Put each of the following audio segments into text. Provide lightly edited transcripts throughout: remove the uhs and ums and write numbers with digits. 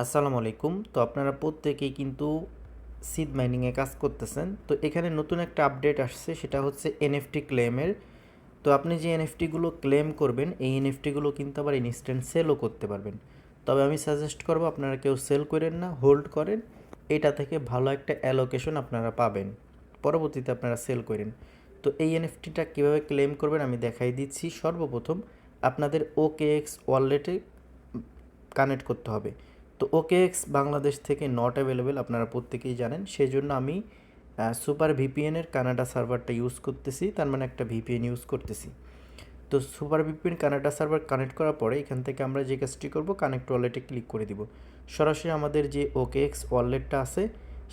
আসসালামু আলাইকুম। তো আপনারা প্রত্যেকেই কিন্তু সিড মাইনিংয়ে কাজ করতেছেন। তো এখানে নতুন একটা আপডেট আসছে, সেটা হচ্ছে এনএফটি ক্লেমের। তো আপনি যে এনএফটিগুলো ক্লেম করবেন, এই এনএফটিগুলো কিন্তু আবার ইনস্ট্যান্ট সেলও করতে পারবেন। তবে আমি সাজেস্ট করব আপনারা কেউ সেল করেন না, হোল্ড করেন। এটা থেকে ভালো একটা অ্যালোকেশন আপনারা পাবেন, পরবর্তীতে আপনারা সেল করেন। তো এই এনএফটিটা কীভাবে ক্লেম করবেন আমি দেখাই দিচ্ছি। সর্বপ্রথম আপনাদের OKX ওয়ালেটে কানেক্ট করতে হবে। তো OKX বাংলাদেশ থেকে নট অ্যাভেলেবেল, আপনারা প্রত্যেকেই জানেন। সেই জন্য আমি সুপার ভিপিএনের কানাডা সার্ভারটা ইউজ করতেছি, তার মানে একটা ভিপিএন ইউজ করতেছি। তো super VPN Canada server connect করার পরে এখান থেকে আমরা যে কাজটি করব, কানেক্ট ওয়ালেটে ক্লিক করে দিব। সরাসরি আমাদের যে OKX ওয়ালেটটা আছে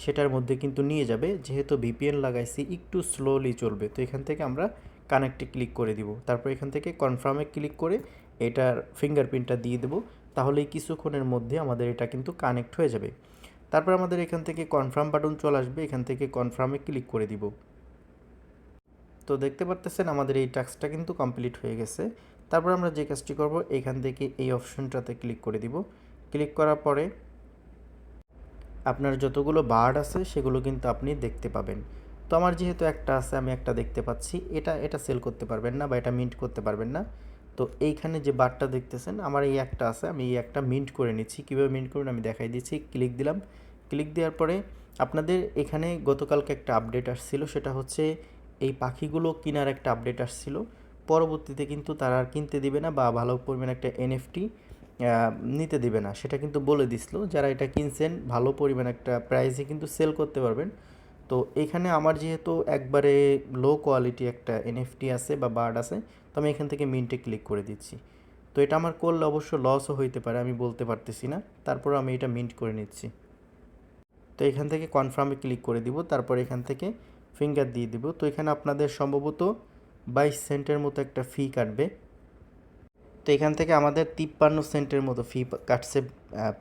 সেটার মধ্যে কিন্তু নিয়ে যাবে। যেহেতু ভিপিএন লাগাইছি, একটু স্লোলি চলবে। তো এখান থেকে আমরা কানেক্টে ক্লিক করে দিব। তারপর এখান থেকে কনফার্মে ক্লিক করে এটার ফিঙ্গারপ্রিন্টটা দিয়ে দেবো। তাহলেই কিছুক্ষণের মধ্যে আমাদের এটা কিন্তু কানেক্ট হয়ে যাবে। তারপর আমাদের এখান থেকে কনফার্ম বাটন চলে আসবে, এখান থেকে কনফার্মে ক্লিক করে দিব। তো দেখতে পারতেছেন আমাদের এই টাস্কটা কিন্তু কমপ্লিট হয়ে গেছে। তারপর আমরা যে কাজটি করব, এখান থেকে এই অপশনটাতে ক্লিক করে দিব। ক্লিক করার পরে আপনার যতগুলো বার্ড আছে সেগুলো কিন্তু আপনি দেখতে পাবেন। তো আমার যেহেতু একটা আছে, আমি একটা দেখতে পাচ্ছি। এটা সেল করতে পারবেন না বা এটা মিন্ট করতে পারবেন না। তো এইখানে যে বারটা দেখতেছেন, আমার এই একটা আছে, আমি এই একটা মিন্ট করে নিচ্ছি। কীভাবে মিন্ট করবেন আমি দেখাই দিচ্ছি। ক্লিক দিলাম। ক্লিক দেওয়ার পরে আপনাদের এখানে গতকালকে একটা আপডেট আসছিল, সেটা হচ্ছে এই পাখিগুলো কেনার একটা আপডেট আসছিল। পরবর্তীতে কিন্তু তারা আর কিনতে দিবে না বা ভালো পরিমাণে একটা এনএফটি নিতে দিবে না, সেটা কিন্তু বলে দিছিল। যারা এটা কিনছেন ভালো পরিমাণ একটা প্রাইসে কিন্তু সেল করতে পারবেন। তো এখানে আমার যেহেতু একবারে লো কোয়ালিটি একটা এনএফটি আছে বা বার্ড আছে, তো আমি এখান থেকে মিন্টে ক্লিক করে দিচ্ছি। তো এটা আমার করলে অবশ্য লসও হইতে পারে, আমি বলতে পারতেছি না। তারপর আমি এটা মিন্ট করে নিচ্ছি। তো এখান থেকে কনফার্মে ক্লিক করে দিব। তারপর এখান থেকে ফিঙ্গার দিয়ে দিব। তো এখানে আপনাদের সম্ভবত 22 সেন্টের মতো একটা ফি কাটবে। তো এখান থেকে আমাদের 53 সেন্টের মতো ফি কাটছে,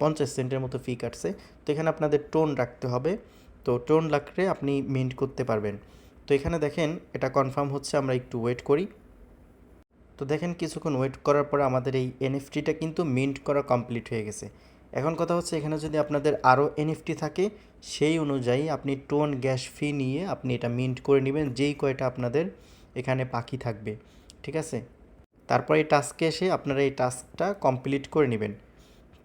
50 সেন্টের মতো ফি কাটছে। তো এখানে আপনাদের টোন রাখতে হবে। তো টোন রাখলে আপনি মিন্ট করতে পারবেন। তো এখানে দেখেন এটা কনফার্ম হচ্ছে, আমরা একটু ওয়েট করি। তো দেখেন কিছুক্ষণ ওয়েট করার পর আমাদের এই এনএফটিটা কিন্তু মিন্ট করা কমপ্লিট হয়ে গেছে। এখন কথা হচ্ছে, এখানে যদি আপনাদের আরও এনএফটি থাকে, সেই অনুযায়ী আপনি টোন গ্যাস ফি নিয়ে আপনি এটা মিন্ট করে নেবেন, যেই কয়টা আপনাদের এখানে পাখি থাকবে। ঠিক আছে? তারপর এই টাস্কে এসে আপনারা এই টাস্কটা কমপ্লিট করে নেবেন।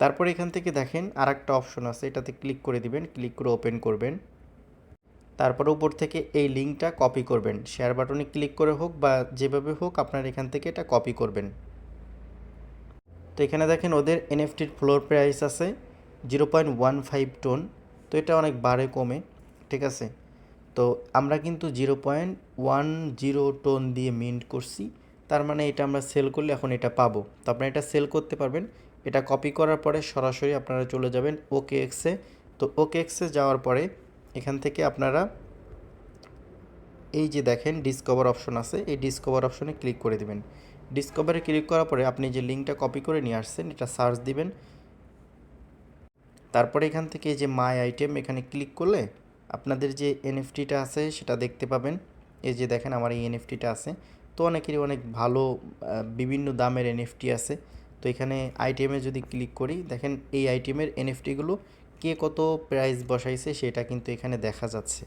তারপর এখান থেকে দেখেন আর একটা অপশন আছে, এটাতে ক্লিক করে দিবেন। ক্লিক করে ওপেন করবেন। তারপর উপর থেকে এই লিঙ্কটা কপি করবেন, শেয়ার বাটনে ক্লিক করে হোক বা যেভাবে হোক আপনার এখান থেকে এটা কপি করবেন। তো এখানে দেখেন ওদের এনএফটির ফ্লোর প্রাইস আছে 0.15 টোন। তো এটা অনেক বাড়ে কমে। ঠিক আছে? তো আমরা কিন্তু 0.10 টোন দিয়ে মিন্ট করছি। তার মানে এটা আমরা সেল করলে এখন এটা পাবো। তো আপনারা এটা সেল করতে পারবেন। এটা কপি করার পরে সরাসরি আপনারা চলে যাবেন OKX-এ। তো OKX-এ যাওয়ার পরে এখান থেকে আপনারা এই যে দেখেন ডিসকভার অপশন আছে, এই ডিসকভার অপশনে ক্লিক করে দিবেন। ডিসকভারে ক্লিক করার পরে আপনি যে লিঙ্কটা কপি করে নিয়ে আসছেন এটা সার্চ দিবেন। তারপরে এখান থেকে এই যে মাই আইটেম, এখানে ক্লিক করলে আপনাদের যে এনএফটিটা আছে সেটা দেখতে পাবেন। এই যে দেখেন আমার এই এনএফটিটা আছে। তো অনেকেরই অনেক ভালো বিভিন্ন দামের এনএফটি আছে। তো এখানে আইটেমে যদি ক্লিক করি, দেখেন এই আইটেমের এনএফটিগুলো কে কত প্রাইস বসাইছে সেটা কিন্তু এখানে দেখা যাচ্ছে।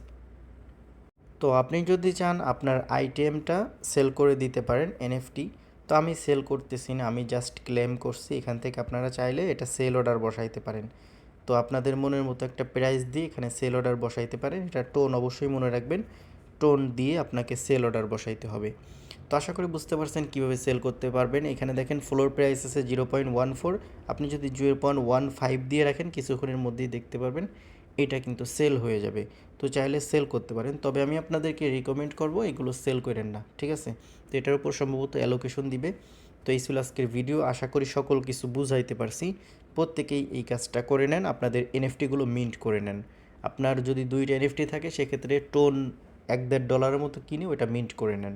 তো আপনি যদি চান আপনার আইটেমটা সেল করে দিতে পারেন এনএফটি। তো আমি সেল করতেছি না, আমি জাস্ট ক্লেম করছি। এখান থেকে আপনারা চাইলে এটা সেল অর্ডার বসাইতে পারেন। তো আপনাদের মনের মতো একটা প্রাইস দিয়ে এখানে সেল অর্ডার বসাইতে পারেন। এটা টোন অবশ্যই মনে রাখবেন, টোন দিয়ে আপনাকে সেল অর্ডার বসাইতে হবে। তো আশা করি বুঝতে পারছেন কীভাবে সেল করতে পারবেন। এখানে দেখেন ফ্লোর প্রাইস আছে 0.14। আপনি যদি 0.15 দিয়ে রাখেন, কিছুক্ষণের মধ্যেই দেখতে পারবেন এটা কিন্তু সেল হয়ে যাবে। তো চাইলে সেল করতে পারেন, তবে আমি আপনাদেরকে রিকমেন্ড করব এগুলো সেল করেন না। ঠিক আছে? তো এটার উপর সম্ভবত অ্যালোকেশন দিবে। তো এই ছিল আজকের ভিডিও। আশা করি সকল কিছু বুঝাইতে পারছি। প্রত্যেকেই এই কাজটা করে নেন, আপনাদের এনএফটিগুলো মিন্ট করে নেন। আপনার যদি 2টা এনএফটি থাকে সেক্ষেত্রে টোন $1-1.5 মতো কিনে ওটা মিন্ট করে নেন।